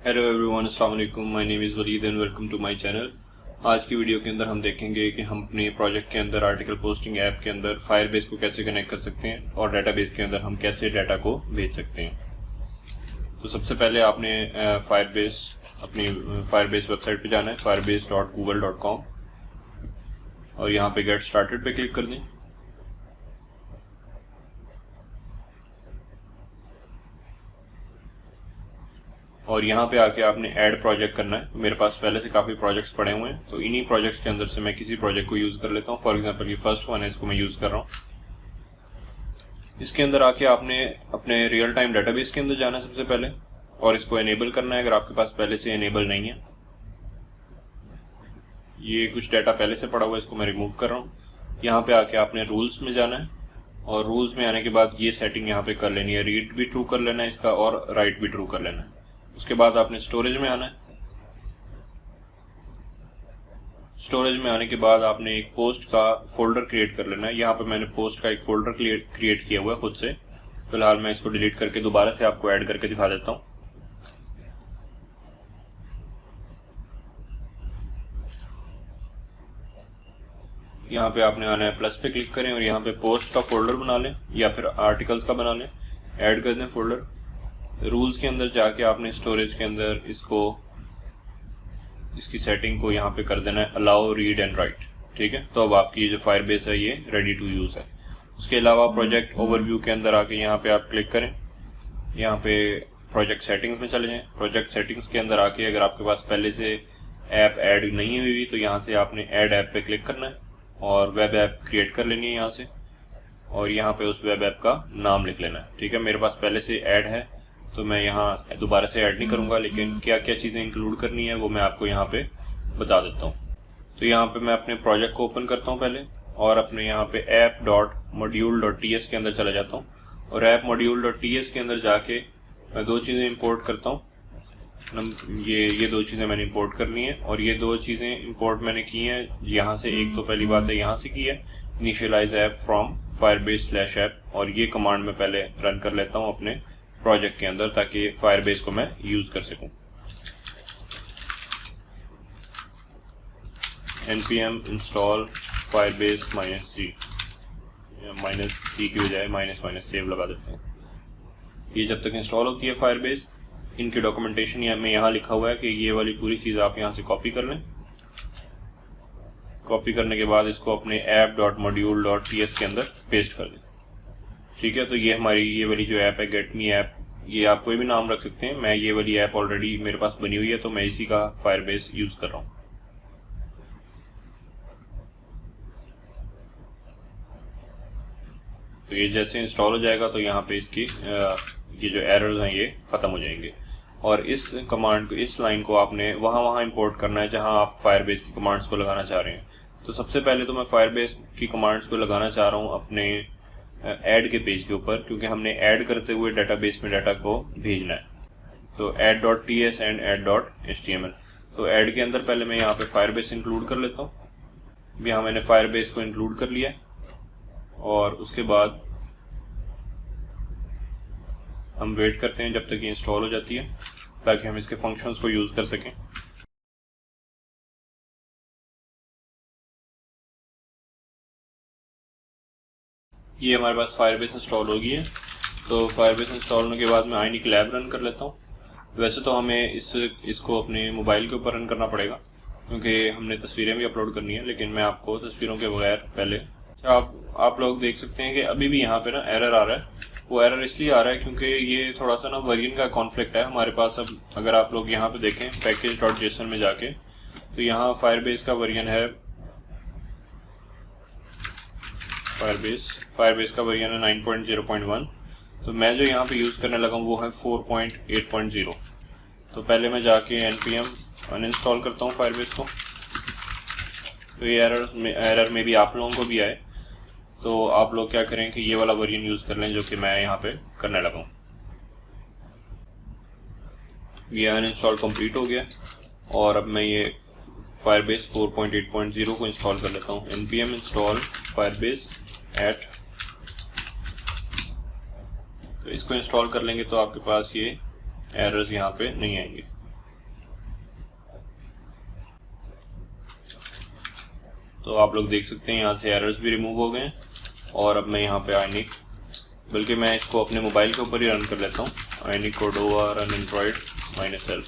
Hello everyone, अस्सलाम वालेकुम। My name is Walid and welcome to my channel. आज की वीडियो के अंदर हम देखेंगे कि हम अपने प्रोजेक्ट के अंदर आर्टिकल पोस्टिंग ऐप के अंदर फायरबेस को कैसे कनेक्ट कर सकते हैं और डेटाबेस के अंदर हम कैसे डाटा को भेज सकते हैं। तो सबसे पहले आपने अपनी फायरबेस वेबसाइट पे जाना है, firebase.google.com, और यहाँ पे गेट स्टार्टेड पे क्लिक कर दें। और यहाँ पे आके आपने ऐड प्रोजेक्ट करना है। तो मेरे पास पहले से काफ़ी प्रोजेक्ट्स पड़े हुए हैं, तो इन्हीं प्रोजेक्ट्स के अंदर से मैं किसी प्रोजेक्ट को यूज़ कर लेता हूँ। फॉर एग्जांपल ये फर्स्ट वन है, इसको मैं यूज़ कर रहा हूँ। इसके अंदर आके आपने अपने रियल टाइम डेटाबेस के अंदर जाना है सबसे पहले, और इसको एनेबल करना है अगर आपके पास पहले से एनेबल नहीं है। ये कुछ डाटा पहले से पड़ा हुआ है, इसको मैं रिमूव कर रहा हूँ। यहाँ पे आके आपने रूल्स में जाना है, और रूल्स में आने के बाद ये सेटिंग यहाँ पे कर लेनी है, रीड भी ट्रू कर लेना है इसका और राइट भी ट्रू कर लेना है। उसके बाद आपने स्टोरेज में आना है। स्टोरेज में आने के बाद आपने एक पोस्ट का फोल्डर क्रिएट कर लेना है। यहाँ पे मैंने पोस्ट का एक फोल्डर क्रिएट किया हुआ है खुद से। फिलहाल मैं इसको डिलीट करके दोबारा से आपको ऐड करके दिखा देता हूँ। यहाँ पे आपने आना है, प्लस पे क्लिक करें और यहाँ पे पोस्ट का फोल्डर बना लें या फिर आर्टिकल्स का बना लें, ऐड कर दें फोल्डर। रूल्स के अंदर जाके आपने स्टोरेज के अंदर इसकी सेटिंग को यहाँ पे कर देना है अलाउ रीड एंड राइट। ठीक है, तो अब आपकी जो फायरबेस है ये रेडी टू यूज है। उसके अलावा प्रोजेक्ट ओवरव्यू के अंदर आके यहाँ पे आप क्लिक करें, यहाँ पे प्रोजेक्ट सेटिंग्स में चले जाएं। प्रोजेक्ट सेटिंग्स के अंदर आके अगर आपके पास पहले से ऐप ऐड नहीं हुई तो यहाँ से आपने ऐड ऐप पे क्लिक करना है और वेब ऐप क्रिएट कर लेनी है यहाँ से, और यहाँ पे उस वेब ऐप का नाम लिख लेना है। ठीक है, मेरे पास पहले से ऐड है तो मैं यहाँ दोबारा से ऐड नहीं करूँगा, लेकिन क्या क्या चीज़ें इंक्लूड करनी है वो मैं आपको यहाँ पे बता देता हूँ। तो यहाँ पे मैं अपने प्रोजेक्ट को ओपन करता हूँ पहले, और अपने यहाँ पे app.module.ts के अंदर चला जाता हूँ, और app.module.ts के अंदर जाके मैं दो चीज़ें इंपोर्ट करता हूँ। ये दो चीज़ें मैंने इंपोर्ट करनी है, और ये दो चीज़ें इंपोर्ट मैंने की हैं यहाँ से। एक तो पहली बात है यहाँ से की है, इनिशियलाइज ऐप फ्रॉम firebase/app, और ये कमांड मैं पहले रन कर लेता हूँ अपने प्रोजेक्ट के अंदर ताकि फायरबेस को मैं यूज कर सकूं। npm install firebase -c, -c की बजाय -सेव लगा देते हैं। ये जब तक इंस्टॉल होती है फायरबेस, इनकी डॉक्यूमेंटेशन में यहाँ लिखा हुआ है कि ये वाली पूरी चीज़ आप यहाँ से कॉपी कर लें। कॉपी करने के बाद इसको अपने app.module.ts के अंदर पेस्ट कर दें। ठीक है, तो ये हमारी ये वाली जो ऐप है गेट मी ऐप, ये आप कोई भी नाम रख सकते हैं। मैं ये वाली ऐप ऑलरेडी मेरे पास बनी हुई है तो मैं इसी का फायरबेस यूज कर रहा हूँ। तो ये जैसे इंस्टॉल हो जाएगा तो यहाँ पे इसकी ये जो एरर्स हैं ये खत्म हो जाएंगे, और इस कमांड को, इस लाइन को आपने वहाँ इंपोर्ट करना है जहाँ आप फायरबेस की कमांड्स को लगाना चाह रहे हैं। तो सबसे पहले तो मैं फायरबेस की कमांड्स को लगाना चाह रहा हूँ अपने ऐड के पेज के ऊपर, क्योंकि हमने ऐड करते हुए डेटाबेस में डाटा को भेजना है। तो add.ts एंड add.html, तो ऐड के अंदर पहले मैं यहाँ पे फायरबेस इंक्लूड कर लेता हूँ। यहाँ मैंने फायरबेस को इंक्लूड कर लिया, और उसके बाद हम वेट करते हैं जब तक ये इंस्टॉल हो जाती है ताकि हम इसके फंक्शंस को यूज़ कर सकें। ये हमारे पास फायरबेस इंस्टॉल हो गई है। तो फायरबेस इंस्टॉल होने के बाद मैं iNic रन कर लेता हूँ। वैसे तो हमें इसको अपने मोबाइल के ऊपर रन करना पड़ेगा क्योंकि हमने तस्वीरें भी अपलोड करनी है, लेकिन मैं आपको तस्वीरों के बगैर पहले आप लोग देख सकते हैं कि अभी भी यहाँ पे ना एरर आ रहा है। वो एरर इसलिए आ रहा है क्योंकि ये थोड़ा सा ना वर्जन का कॉन्फ्लिक्ट है हमारे पास। अब अगर आप लोग यहाँ पे देखें package.json में जाके, तो यहाँ फायरबेस का वर्जन है, फायरबेस का वर्जन है 9.0.1। तो मैं जो यहाँ पे यूज़ करने लगा हूँ वो है 4.8.0। तो पहले मैं जाके npm अनइंस्टॉल करता हूँ फायरबेस को। तो ये एरर में भी आप लोगों को भी आए तो आप लोग क्या करें कि ये वाला वर्जन यूज़ कर लें जो कि मैं यहाँ पे करने लगा हूँ। ये अनइंस्टॉल कंप्लीट हो गया, और अब मैं ये फायरबेस 4.8.0 को इंस्टॉल कर लेता हूँ। npm install firebase at, तो इसको इंस्टॉल कर लेंगे तो आपके पास ये एरर्स यहाँ पे नहीं आएंगे। तो आप लोग देख सकते हैं यहाँ से एरर्स भी रिमूव हो गए हैं। और अब मैं यहाँ पे आयनिक, बल्कि मैं इसको अपने मोबाइल के ऊपर ही रन कर लेता हूँ, आयनिक कोर्डोवा रन एंड्रॉइड -L।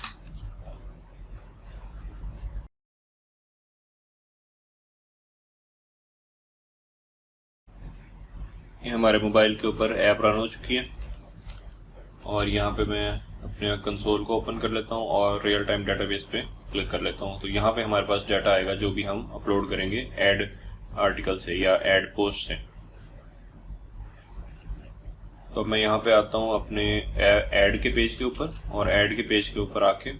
ये हमारे मोबाइल के ऊपर ऐप रन हो चुकी है। और यहाँ पे मैं अपने कंसोल को ओपन कर लेता हूँ और रियल टाइम डेटाबेस पे क्लिक कर लेता हूँ। तो यहाँ पे हमारे पास डाटा आएगा जो भी हम अपलोड करेंगे ऐड आर्टिकल से या ऐड पोस्ट से। तो मैं यहाँ पे आता हूँ अपने ऐड के पेज के ऊपर, और ऐड के पेज के ऊपर आके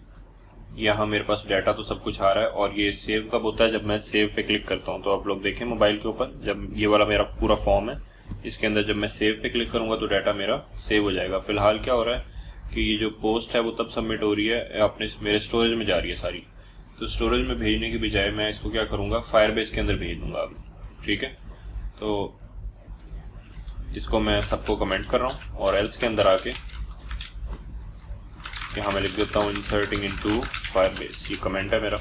यहाँ मेरे पास डाटा तो सब कुछ आ रहा है। और ये सेव कब होता है, जब मैं सेव पे क्लिक करता हूँ। तो आप लोग देखें मोबाइल के ऊपर, जब ये वाला मेरा पूरा फॉर्म है, इसके अंदर जब मैं सेव पे क्लिक करूँगा तो डाटा मेरा सेव हो जाएगा। फिलहाल क्या हो रहा है कि ये जो पोस्ट है वो तब सबमिट हो रही है अपने मेरे स्टोरेज में जा रही है सारी। तो स्टोरेज में भेजने की बजाय मैं इसको क्या करूँगा, फायरबेस के अंदर भेज दूँगा अब। ठीक है, तो इसको मैं सबको कमेंट कर रहा हूँ और एल्स के अंदर आके यहाँ मैं लिख देता हूँ इंसर्टिंग इनटू फायरबेस। ये कमेंट है मेरा।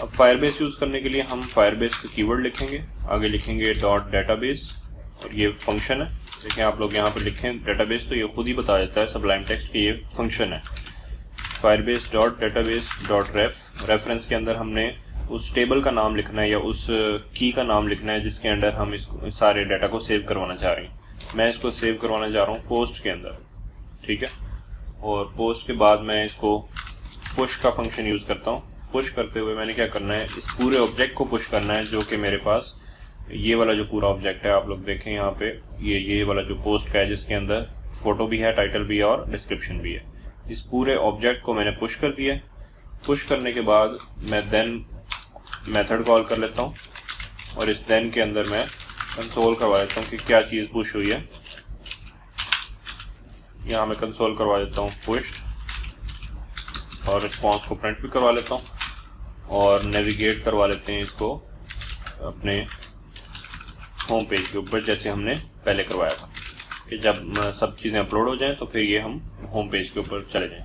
अब फायरबेस यूज़ करने के लिए हम फायरबेस का कीवर्ड लिखेंगे, आगे लिखेंगे .database, और ये फंक्शन है। देखें आप लोग यहाँ पर लिखें डेटाबेस तो ये खुद ही बता देता है सबलाइम टेक्स्ट कि ये फंक्शन है। firebase.database.ref, रेफरेंस के अंदर हमने उस टेबल का नाम लिखना है या उस की का नाम लिखना है जिसके अंदर हम इसको सारे डाटा को सेव करवाना चाह रहे हैं। मैं इसको सेव करवाना चाह रहा हूँ पोस्ट के अंदर। ठीक है, और पोस्ट के बाद मैं इसको पुश का फंक्शन यूज़ करता हूँ। पुश करते हुए मैंने क्या करना है, इस पूरे ऑब्जेक्ट को पुश करना है जो कि मेरे पास ये वाला जो पूरा ऑब्जेक्ट है, आप लोग देखें यहाँ पे ये वाला जो पोस्ट का है जिसके अंदर फोटो भी है, टाइटल भी है और डिस्क्रिप्शन भी है। इस पूरे ऑब्जेक्ट को मैंने पुश कर दिया। पुश करने के बाद मैं देन मेथड कॉल कर लेता हूँ और इस देन के अंदर मैं कंसोल करवा देता हूँ कि क्या चीज़ पुश हुई है। यहाँ मैं कंसोल करवा देता हूँ पुश्ड, और रिस्पॉन्स को प्रिंट भी करवा लेता हूँ और नेविगेट करवा लेते हैं इसको अपने होम पेज के ऊपर, जैसे हमने पहले करवाया था कि जब सब चीज़ें अपलोड हो जाएं तो फिर ये हम होम पेज के ऊपर चले जाएं।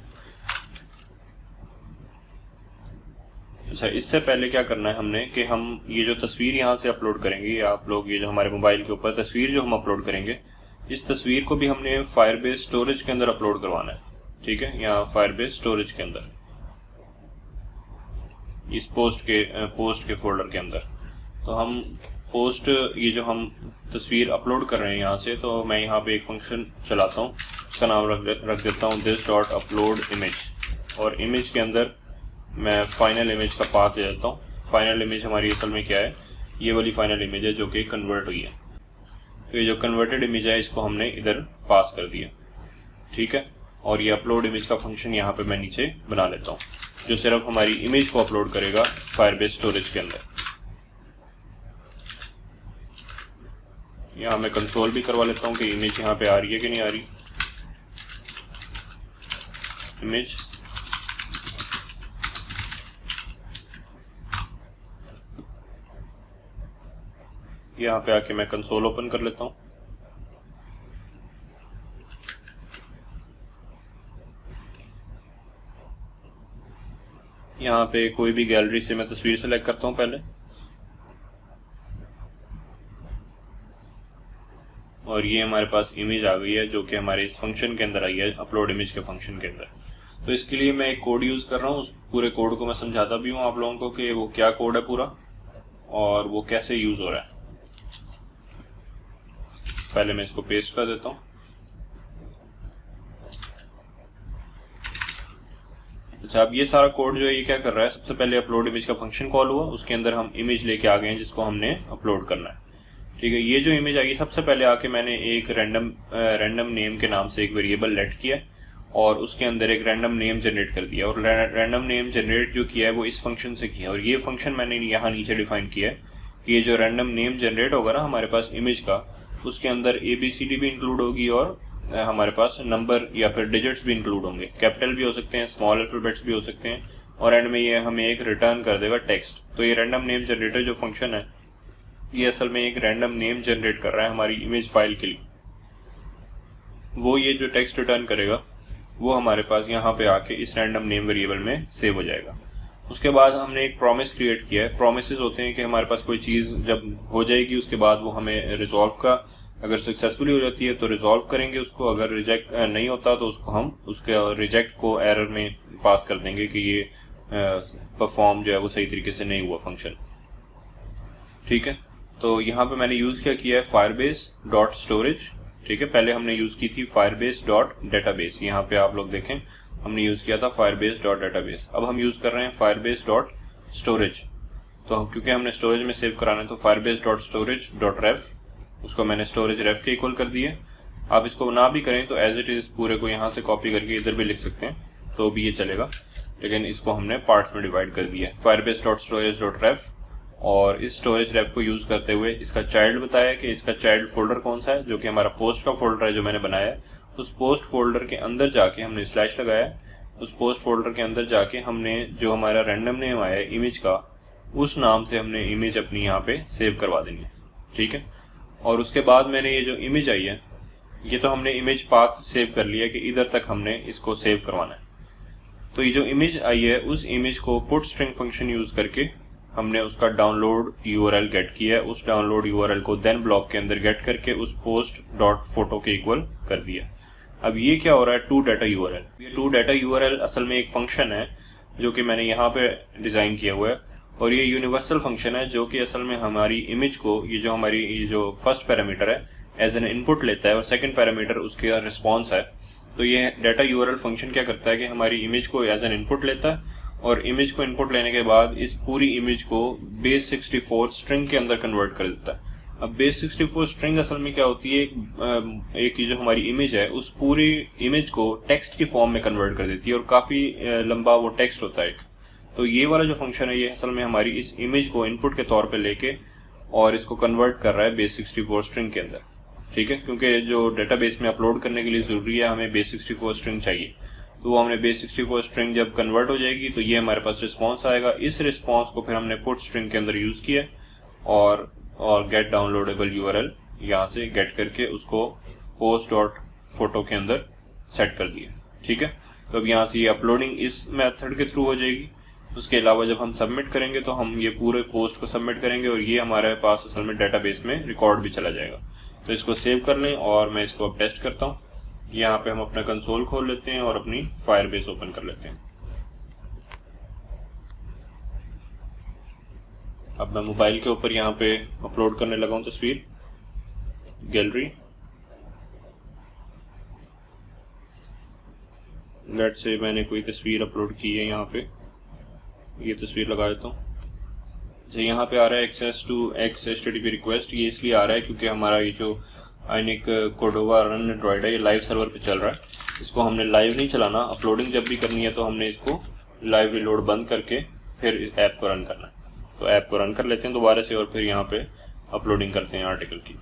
अच्छा, इससे पहले क्या करना है हमने कि हम ये जो तस्वीर यहाँ से अपलोड करेंगे, या आप लोग ये जो हमारे मोबाइल के ऊपर तस्वीर जो हम अपलोड करेंगे, इस तस्वीर को भी हमने फायरबेस स्टोरेज के अंदर अपलोड करवाना है। ठीक है, यहाँ फायरबेस स्टोरेज के अंदर इस पोस्ट के फोल्डर के अंदर। तो हम पोस्ट ये जो हम तस्वीर अपलोड कर रहे हैं यहाँ से, तो मैं यहाँ पे एक फंक्शन चलाता हूँ, उसका नाम रख देता हूँ this.upload image, और इमेज के अंदर मैं फाइनल इमेज का पाथ दे देता हूँ। फाइनल इमेज हमारी असल में क्या है, ये वाली फाइनल इमेज है जो कि कन्वर्ट हुई है। तो ये जो कन्वर्टेड इमेज है इसको हमने इधर पास कर दिया। ठीक है, और ये अपलोड इमेज का फंक्शन यहाँ पे मैं नीचे बना लेता हूँ जो सिर्फ हमारी इमेज को अपलोड करेगा फायरबेस स्टोरेज के अंदर। यहाँ मैं कंसोल भी करवा लेता हूँ कि इमेज यहाँ पे आ रही है कि नहीं आ रही। इमेज यहाँ पे आके मैं कंसोल ओपन कर लेता हूँ। यहाँ पे कोई भी गैलरी से मैं तस्वीर सेलेक्ट करता हूँ पहले, और ये हमारे पास इमेज आ गई है जो कि हमारे इस फंक्शन के अंदर आई है, अपलोड इमेज के फंक्शन के अंदर। तो इसके लिए मैं एक कोड यूज़ कर रहा हूँ। उस पूरे कोड को मैं समझाता भी हूँ आप लोगों को कि वो क्या कोड है पूरा और वो कैसे यूज़ हो रहा है। पहले मैं इसको पेस्ट कर देता हूँ। अच्छा, अब ये सारा कोड जो है ये क्या कर रहा है, सबसे पहले अपलोड इमेज का फंक्शन कॉल हुआ, उसके अंदर हम इमेज लेके आ गए हैं जिसको हमने अपलोड करना है। ठीक है, ये जो इमेज आई सबसे पहले आके मैंने एक रैंडम नेम के नाम से एक वेरिएबल लेट किया और उसके अंदर एक रैंडम नेम जनरेट कर दिया, और रैंडम नेम जनरेट जो किया है वो इस फंक्शन से किया, और ये फंक्शन मैंने यहाँ नीचे डिफाइन किया है कि ये जो रैंडम नेम जनरेट होगा ना हमारे पास इमेज का, उसके अंदर ABCD भी इंक्लूड होगी और हमारे पास नंबर या फिर डिजिट्स भी इंक्लूड होंगे, कैपिटल भी हो सकते हैं, स्मॉल अल्फाबेट्स भी हो सकते हैं, और एंड में ये हमें एक रिटर्न कर देगा टेक्स्ट। तो ये रैंडम नेम जनरेटर जो फंक्शन है ये असल में एक रैंडम नेम जनरेट कर रहा है हमारी इमेज फाइल के लिए। वो ये जो टेक्स्ट रिटर्न करेगा वो हमारे पास यहाँ पे आके इस रैंडम नेम वेरिएबल में सेव हो जाएगा। उसके बाद हमने एक प्रॉमिस क्रिएट किया है। प्रोमिसेस होते हैं कि हमारे पास कोई चीज़ जब हो जाएगी उसके बाद वो हमें रिजॉल्व का, अगर सक्सेसफुली हो जाती है तो रिजॉल्व करेंगे उसको, अगर रिजेक्ट नहीं होता तो उसको हम उसके रिजेक्ट को एरर में पास कर देंगे कि ये परफॉर्म जो है वो सही तरीके से नहीं हुआ फंक्शन। ठीक है, तो यहाँ पे मैंने यूज़ क्या किया है, फायरबेस डॉट स्टोरेज। ठीक है, पहले हमने यूज़ की थी फायरबेस डॉट डेटाबेस। यहाँ पे आप लोग देखें हमने यूज़ किया था फायरबेस डॉट डेटाबेस। अब हम यूज़ कर रहे हैं फायरबेस डॉट स्टोरेज। तो क्योंकि हमने स्टोरेज में सेव कराना है तो फायरबेस डॉट स्टोरेज डॉट रेफ, उसको मैंने स्टोरेज रेफ के इक्वल कर दिया। आप इसको ना भी करें तो एज इट इज़ पूरे को यहाँ से कॉपी करके इधर भी लिख सकते हैं तो भी ये चलेगा, लेकिन इसको हमने पार्ट्स में डिवाइड कर दिया है, फायरबेस डॉट स्टोरेज डॉट रेफ। और इस स्टोरेज रेफ को यूज़ करते हुए इसका चाइल्ड बताया कि इसका चाइल्ड फोल्डर कौन सा है, जो कि हमारा पोस्ट का फोल्डर है जो मैंने बनाया है। उस पोस्ट फोल्डर के अंदर जाके हमने स्लैश लगाया, उस पोस्ट फोल्डर के अंदर जाके हमने जो हमारा रैंडम नेम आया है इमेज का, उस नाम से हमने इमेज अपनी यहाँ पे सेव करवा देनी है। ठीक है, और उसके बाद मैंने ये जो इमेज आई है, ये तो हमने इमेज पाथ सेव कर लिया कि इधर तक हमने इसको सेव करवाना है। तो ये जो इमेज आई है उस इमेज को पुट स्ट्रिंग फंक्शन यूज करके हमने उसका डाउनलोड यूआरएल गेट किया है। उस डाउनलोड यूआरएल को देन ब्लॉक के अंदर गेट करके उस पोस्ट डॉट फोटो के इक्वल कर दिया। अब ये क्या हो रहा है, टू डाटा यूआरएल। ये टू डाटा यूआरएल असल में एक फंक्शन है जो कि मैंने यहाँ पे डिजाइन किया हुआ है, और ये यूनिवर्सल फंक्शन है जो कि असल में हमारी इमेज को, ये जो फर्स्ट पैरामीटर है एज एन इनपुट लेता है और सेकंड पैरामीटर उसके रिस्पॉन्स है। तो ये डाटा यूआरएल फंक्शन क्या करता है कि हमारी इमेज को एज एन इनपुट लेता है और इमेज को इनपुट लेने के बाद इस पूरी इमेज को बेस 64 स्ट्रिंग के अंदर कन्वर्ट कर देता है। अब बेस 64 स्ट्रिंग असल में क्या होती है, एक जो हमारी इमेज है उस पूरी इमेज को टेक्स्ट की फॉर्म में कन्वर्ट कर देती है और काफ़ी लंबा वो टेक्स्ट होता है। तो ये वाला जो फंक्शन है ये असल में हमारी इस इमेज को इनपुट के तौर पे लेके और इसको कन्वर्ट कर रहा है बेस 64 स्ट्रिंग के अंदर। ठीक है, क्योंकि जो डेटाबेस में अपलोड करने के लिए ज़रूरी है हमें बेस 64 स्ट्रिंग चाहिए, तो वो हमने बेस 64 स्ट्रिंग जब कन्वर्ट हो जाएगी तो ये हमारे पास रिस्पॉन्स आएगा। इस रिस्पॉन्स को फिर हमने पुट स्ट्रिंग के अंदर यूज़ किया और गेट डाउनलोडेबल यूआरएल यहाँ से गेट करके उसको पोस्ट डॉट फोटो के अंदर सेट कर दिया। ठीक है, तो अब यहाँ से ये अपलोडिंग इस मेथड के थ्रू हो जाएगी। उसके अलावा जब हम सबमिट करेंगे तो हम ये पूरे पोस्ट को सबमिट करेंगे और ये हमारे पास असल में डेटाबेस में रिकॉर्ड भी चला जाएगा। तो इसको सेव कर लें और मैं इसको अब टेस्ट करता हूँ। यहाँ पे हम अपना कंसोल खोल लेते हैं और अपनी फायरबेस ओपन कर लेते हैं। अब मैं मोबाइल के ऊपर यहाँ पे अपलोड करने लगा हूँ तस्वीर, गैलरी। लेट से मैंने कोई तस्वीर अपलोड की है, यहाँ पे ये तस्वीर लगा देता हूँ। जो यहाँ पे आ रहा है access to X HTTP request, ये इसलिए आ रहा है क्योंकि हमारा ये जो आइनिक कोर्डोवा रन एंड्रॉइड है ये लाइव सर्वर पे चल रहा है। इसको हमने लाइव नहीं चलाना, अपलोडिंग जब भी करनी है तो हमने इसको लाइव रिलोड बंद करके फिर ऐप को रन करना है। तो ऐप को रन कर लेते हैं दोबारा से और फिर यहाँ पे अपलोडिंग करते हैं आर्टिकल की।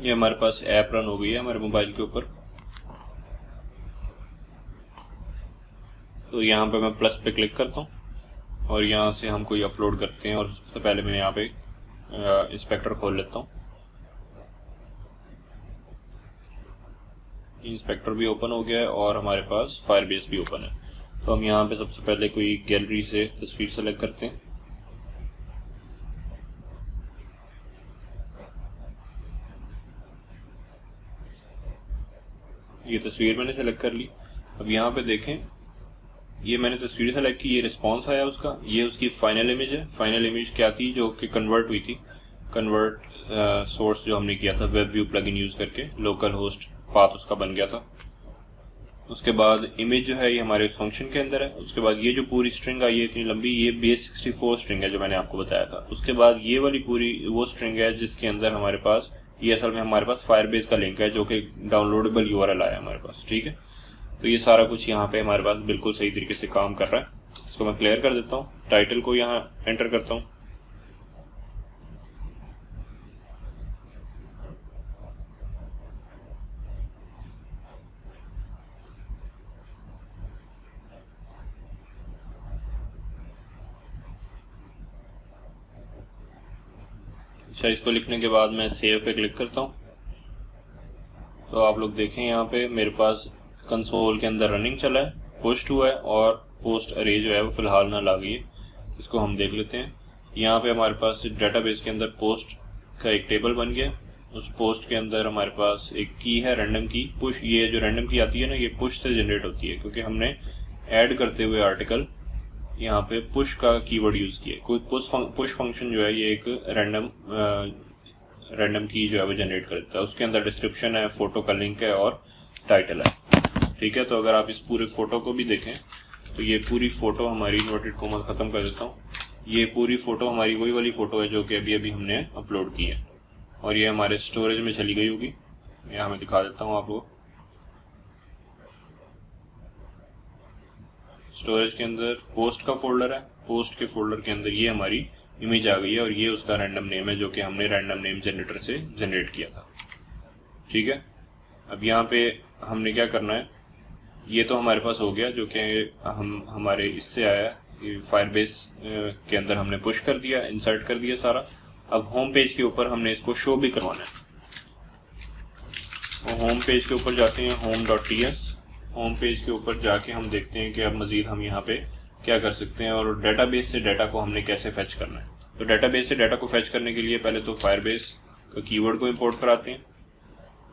ये हमारे पास ऐप रन हो गई है हमारे मोबाइल के ऊपर। तो यहाँ पे मैं प्लस पे क्लिक करता हूँ और यहाँ से हम कोई अपलोड करते हैं और सबसे पहले मैं यहाँ पे इंस्पेक्टर खोल लेता हूँ। इंस्पेक्टर भी ओपन हो गया है और हमारे पास फायरबेस भी ओपन है। तो हम यहाँ पे सबसे पहले कोई गैलरी से तस्वीर सेलेक्ट करते हैं। ये तस्वीर मैंने सेलेक्ट कर ली। अब यहाँ पे देखें, ये मैंने तस्वीर सेलेक्ट की, ये रिस्पॉन्स आया उसका, ये उसकी फाइनल इमेज है। फाइनल इमेज क्या थी, जो कि कन्वर्ट हुई थी, कन्वर्ट सोर्स जो हमने किया था वेब व्यू प्लगइन यूज करके, लोकल होस्ट पाथ उसका बन गया था। उसके बाद इमेज जो है ये हमारे फंक्शन के अंदर है। उसके बाद ये जो पूरी स्ट्रिंग आई है इतनी लंबी, ये बेस 64 स्ट्रिंग है जो मैंने आपको बताया था। उसके बाद ये वाली पूरी वो स्ट्रिंग है जिसके अंदर हमारे पास ये असल में हमारे पास फायरबेस का लिंक है जो कि डाउनलोडेबल यूआरएल आया हमारे पास। ठीक है, तो ये सारा कुछ यहाँ पे हमारे पास बिल्कुल सही तरीके से काम कर रहा है। इसको मैं क्लियर कर देता हूँ, टाइटल को यहाँ एंटर करता हूँ। अच्छा, इसको लिखने के बाद मैं सेव पे क्लिक करता हूँ। तो आप लोग देखें यहाँ पे मेरे पास कंसोल के अंदर रनिंग चला है, पोस्ट हुआ है और पोस्ट अरे जो है वो फिलहाल ना ला गई है। इसको हम देख लेते हैं। यहाँ पे हमारे पास डेटाबेस के अंदर पोस्ट का एक टेबल बन गया। उस पोस्ट के अंदर हमारे पास एक की है रैंडम की पुश। ये जो रैंडम की आती है ना, ये पुश से जनरेट होती है क्योंकि हमने ऐड करते हुए आर्टिकल यहाँ पे पुश का कीवर्ड यूज़ किया। कोई पुश फंक्शन जो है ये एक रैंडम की जो है वो जनरेट कर देता है। उसके अंदर डिस्क्रिप्शन है, फोटो का लिंक है और टाइटल है। ठीक है, तो अगर आप इस पूरे फोटो को भी देखें तो ये पूरी फोटो हमारी इन्वर्टेड कोमा ख़त्म कर देता हूँ। ये पूरी फोटो हमारी वही वाली फ़ोटो है जो कि अभी अभी हमने अपलोड की है और ये हमारे स्टोरेज में चली गई होगी। यहाँ मैं दिखा देता हूँ आपको। स्टोरेज के अंदर पोस्ट का फोल्डर है, पोस्ट के फोल्डर के अंदर ये हमारी इमेज आ गई है और ये उसका रैंडम नेम है जो कि हमने रैंडम नेम जनरेटर से जनरेट किया था। ठीक है, अब यहाँ पे हमने क्या करना है, ये तो हमारे पास हो गया जो कि हमारे इससे आया है, फायरबेस के अंदर हमने पुश कर दिया, इंसर्ट कर दिया सारा। अब होम पेज के ऊपर हमने इसको शो भी करवाना है। तो होम पेज के ऊपर जाते हैं, home.ts। होम पेज के ऊपर जाके हम देखते हैं कि अब मज़ीद हम यहाँ पे क्या कर सकते हैं और डेटाबेस से डाटा को हमने कैसे फेच करना है। तो डेटाबेस से डाटा को फेच करने के लिए पहले तो फायरबेस का कीवर्ड को इंपोर्ट कराते हैं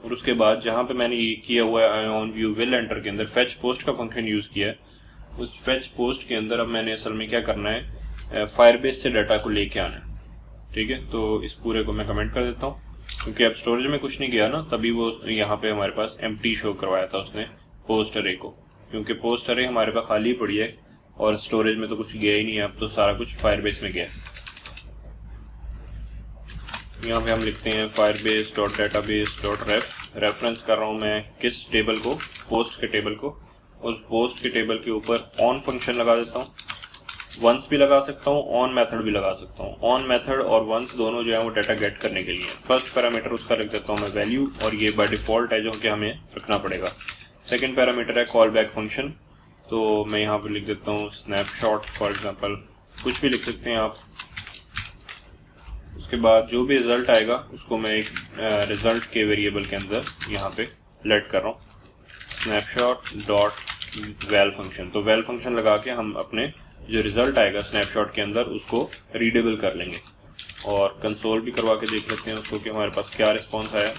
और उसके बाद जहाँ पे मैंने ये किया हुआ है ऑन व्यू विल एंटर के अंदर फेच पोस्ट का फंक्शन यूज़ किया है। उस फेच पोस्ट के अंदर अब मैंने असल में क्या करना है, फायरबेस से डाटा को लेके आना है। ठीक है, तो इस पूरे को मैं कमेंट कर देता हूँ क्योंकि अब स्टोरेज में कुछ नहीं गया ना, तभी वो यहाँ पे हमारे पास एम्प्टी शो करवाया था उसने पोस्ट अरे को, क्योंकि पोस्ट अरे हमारे पास खाली पड़ी है और स्टोरेज में तो कुछ गया ही नहीं है। अब तो सारा कुछ फायरबेस में गया। यहाँ पे हम लिखते हैं firebase.database.ref। रेफरेंस कर रहा हूँ मैं किस टेबल को, पोस्ट के टेबल को। उस पोस्ट के टेबल के ऊपर ऑन फंक्शन लगा देता हूँ, वंस भी लगा सकता हूँ, ऑन मेथड भी लगा सकता हूँ। ऑन मेथड और वंस दोनों जो है वो डाटा गेट करने के लिए। फर्स्ट पैरामीटर उसका रख देता हूँ मैं वैल्यू और ये बाय डिफॉल्ट है जो कि हमें रखना पड़ेगा। सेकंड पैरामीटर है कॉल बैक फंक्शन, तो मैं यहाँ पे लिख देता हूँ स्नैपशॉट फॉर एग्जांपल, कुछ भी लिख सकते हैं आप। उसके बाद जो भी रिजल्ट आएगा उसको मैं एक रिजल्ट के वेरिएबल के अंदर यहाँ पे लेट कर रहा हूँ, snapshot.val फंक्शन। तो वेल फंक्शन लगा के हम अपने जो रिजल्ट आएगा स्नैपशॉट के अंदर उसको रीडेबल कर लेंगे और कंसोल भी करवा के देख लेते हैं उसको कि हमारे पास क्या रिस्पॉन्स आया।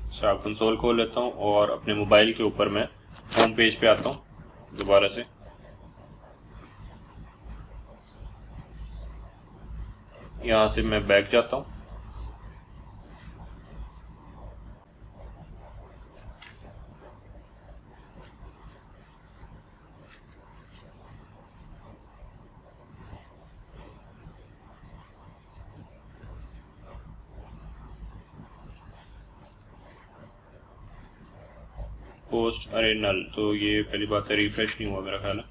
अच्छा, कंसोल खोल लेता हूँ और अपने मोबाइल के ऊपर मैं होम पेज पे आता हूँ दोबारा से। यहाँ से मैं बैक जाता हूँ। पोस्ट अरे नल, तो ये पहली बात है रिफ्रेश नहीं हुआ मेरा ख्याल है।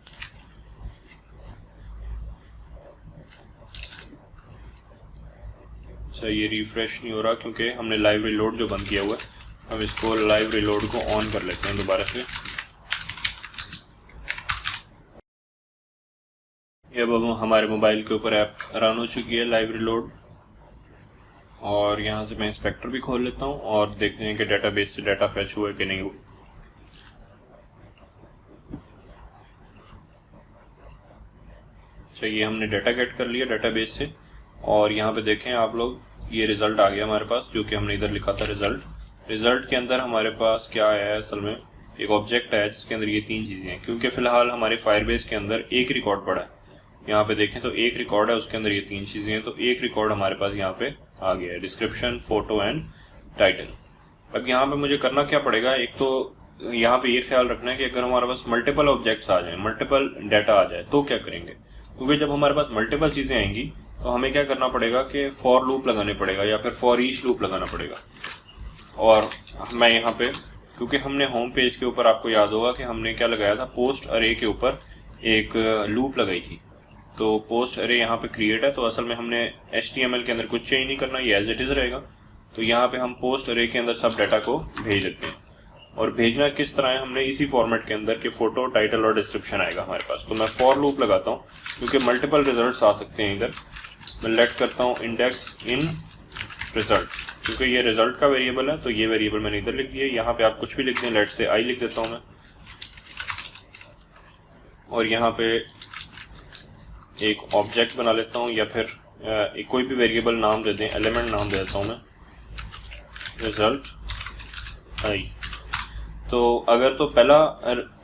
अच्छा, ये रिफ्रेश नहीं हो रहा क्योंकि हमने लाइव रिलोड जो बंद किया हुआ है। हम इसको लाइव रिलोड को ऑन कर लेते हैं दोबारा से। ये अब हमारे मोबाइल के ऊपर ऐप रन हो चुकी है लाइव रिलोड और यहाँ से मैं इंस्पेक्टर भी खोल लेता हूँ और देखते हैं कि डेटाबेस से डाटा फैच हुआ है कि नहीं हुआ। अच्छा, ये हमने डाटा गेट कर लिया डेटाबेस से और यहाँ पे देखें आप लोग, ये रिजल्ट आ गया हमारे पास जो कि हमने इधर लिखा था रिजल्ट। रिजल्ट के अंदर हमारे पास क्या आया है, असल में एक ऑब्जेक्ट है जिसके अंदर ये तीन चीज़ें हैं क्योंकि फ़िलहाल हमारे फायरबेस के अंदर एक रिकॉर्ड पड़ा है। यहाँ पे देखें तो एक रिकॉर्ड है, उसके अंदर ये तीन चीज़ें हैं। तो एक रिकॉर्ड हमारे पास यहाँ पे आ गया है, डिस्क्रिप्शन, फोटो एंड टाइटल। अब यहाँ पे मुझे करना क्या पड़ेगा, एक तो यहाँ पे ये ख्याल रखना है कि अगर हमारे पास मल्टीपल ऑब्जेक्ट्स आ जाएँ, मल्टीपल डाटा आ जाए तो क्या करेंगे, क्योंकि जब हमारे पास मल्टीपल चीज़ें आएंगी तो हमें क्या करना पड़ेगा कि फॉर लूप लगाने पड़ेगा या फिर फॉर ईच लूप लगाना पड़ेगा। और मैं यहाँ पे, क्योंकि हमने होम पेज के ऊपर आपको याद होगा कि हमने क्या लगाया था, पोस्ट अरे के ऊपर एक लूप लगाई थी। तो पोस्ट अरे यहाँ पे क्रिएट है, तो असल में हमने HTML के अंदर कुछ चेंज नहीं करना, ये एज इट इज़ रहेगा। तो यहाँ पे हम पोस्ट अरे के अंदर सब डाटा को भेज देते हैं और भेजना किस तरह है, हमने इसी फॉर्मेट के अंदर के फोटो, टाइटल और डिस्क्रिप्शन आएगा हमारे पास। तो मैं फॉर लूप लगाता हूँ क्योंकि मल्टीपल रिजल्ट्स आ सकते हैं इधर। मैं लेट करता हूँ इंडेक्स इन रिजल्ट, क्योंकि ये रिजल्ट का वेरिएबल है तो ये वेरिएबल मैंने इधर लिख दिया। यहाँ पे आप कुछ भी लिख दें, लेट से आई लिख देता हूँ मैं, और यहाँ पे एक ऑब्जेक्ट बना लेता हूँ, या फिर एक कोई भी वेरिएबल नाम दे दें, एलिमेंट नाम दे देता हूँ मैं, रिजल्ट आई। तो अगर तो पहला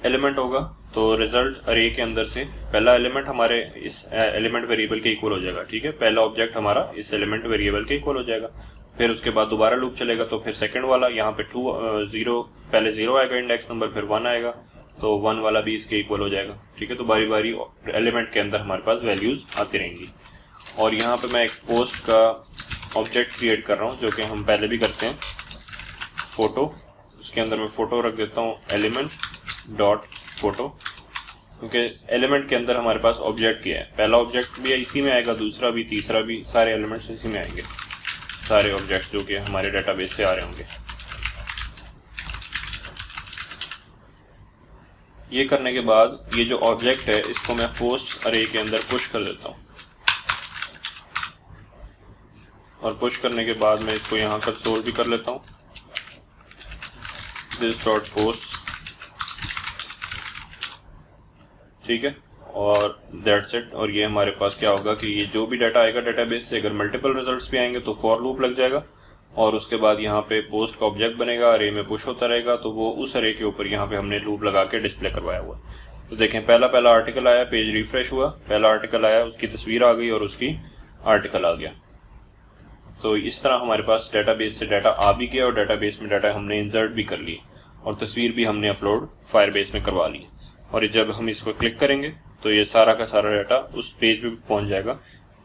एलिमेंट होगा तो रिजल्ट अरे के अंदर से पहला एलिमेंट हमारे इस एलिमेंट वेरिएबल के इक्वल हो जाएगा, ठीक है, पहला ऑब्जेक्ट हमारा इस एलिमेंट वेरिएबल के इक्वल हो जाएगा। फिर उसके बाद दोबारा लूप चलेगा, तो फिर सेकंड वाला यहाँ पे 0 पहले 0 आएगा इंडेक्स नंबर, फिर 1 आएगा, तो 1 वाला भी इसके इक्वल हो जाएगा, ठीक है। तो बारी बारी एलिमेंट के अंदर हमारे पास वैल्यूज आती रहेंगी। और यहाँ पे मैं एक पोस्ट का ऑब्जेक्ट क्रिएट कर रहा हूँ, जो कि हम पहले भी करते हैं, फोटो। उसके अंदर मैं फोटो रख देता हूँ एलिमेंट डॉट फोटो, क्योंकि एलिमेंट के अंदर हमारे पास ऑब्जेक्ट क्या है, पहला ऑब्जेक्ट भी इसी में आएगा, दूसरा भी, तीसरा भी, सारे एलिमेंट्स इसी में आएंगे, सारे ऑब्जेक्ट्स जो कि हमारे डेटाबेस से आ रहे होंगे। ये करने के बाद ये जो ऑब्जेक्ट है इसको मैं पोस्ट अरे के अंदर पुश कर देता हूँ, और पुश करने के बाद मैं इसको यहाँ कंसोल भी कर लेता हूँ, दिस डॉट पोस्ट, ठीक है, और दैट्स इट। और ये हमारे पास क्या होगा कि ये जो भी डाटा आएगा डेटाबेस से, अगर मल्टीपल रिजल्ट्स भी आएंगे तो फॉर लूप लग जाएगा, और उसके बाद यहाँ पे पोस्ट का ऑब्जेक्ट बनेगा, अरे में पुश होता रहेगा, तो वो उस अरे के ऊपर यहाँ पे हमने लूप लगा के डिस्प्ले करवाया हुआ है। तो देखें, पहला आर्टिकल आया, पेज रिफ्रेश हुआ, पहला आर्टिकल आया, उसकी तस्वीर आ गई और उसकी आर्टिकल आ गया। तो इस तरह हमारे पास डेटाबेस से डाटा आ भी गया और डेटाबेस में डाटा हमने इंसर्ट भी कर लिए, और तस्वीर भी हमने अपलोड फायरबेस में करवा ली। और जब हम इसको क्लिक करेंगे तो ये सारा का सारा डाटा उस पेज पे पहुंच जाएगा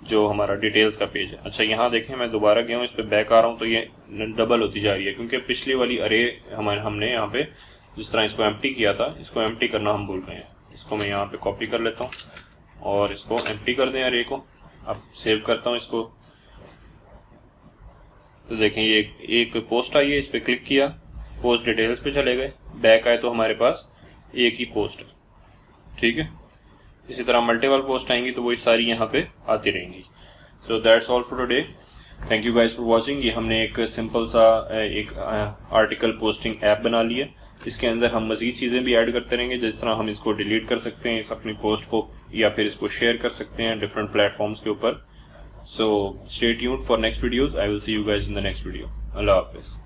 जो हमारा डिटेल्स का पेज है। अच्छा, यहाँ देखें, मैं दोबारा गया हूँ, इस पर बैक आ रहा हूँ, तो ये डबल होती जा रही है, क्योंकि पिछली वाली अरे हमने यहाँ पे जिस तरह इसको एम्प्टी किया था, इसको एम्प्टी करना हम भूल गए हैं। इसको मैं यहाँ पे कॉपी कर लेता हूँ और इसको एम्प्टी कर दें अरे को। अब सेव करता हूँ इसको, तो देखें ये एक पोस्ट आई है, इस पर क्लिक किया, पोस्ट डिटेल्स पे चले गए, बैक आए तो हमारे पास एक ही पोस्ट है, ठीक है। इसी तरह मल्टीपल पोस्ट आएंगी तो वही सारी यहाँ पे आती रहेंगी। So that's all for today, thank you guys for watching. ये हमने एक सिंपल सा एक आर्टिकल पोस्टिंग ऐप बना ली है। इसके अंदर हम मज़ीद चीज़ें भी ऐड करते रहेंगे, जिस तरह हम इसको डिलीट कर सकते हैं, इस अपनी पोस्ट को, या फिर इसको शेयर कर सकते हैं डिफरेंट प्लेटफॉर्म्स के ऊपर। So stay tuned for next videos. I will see you guys in the next video. अल्लाह हाफिज़।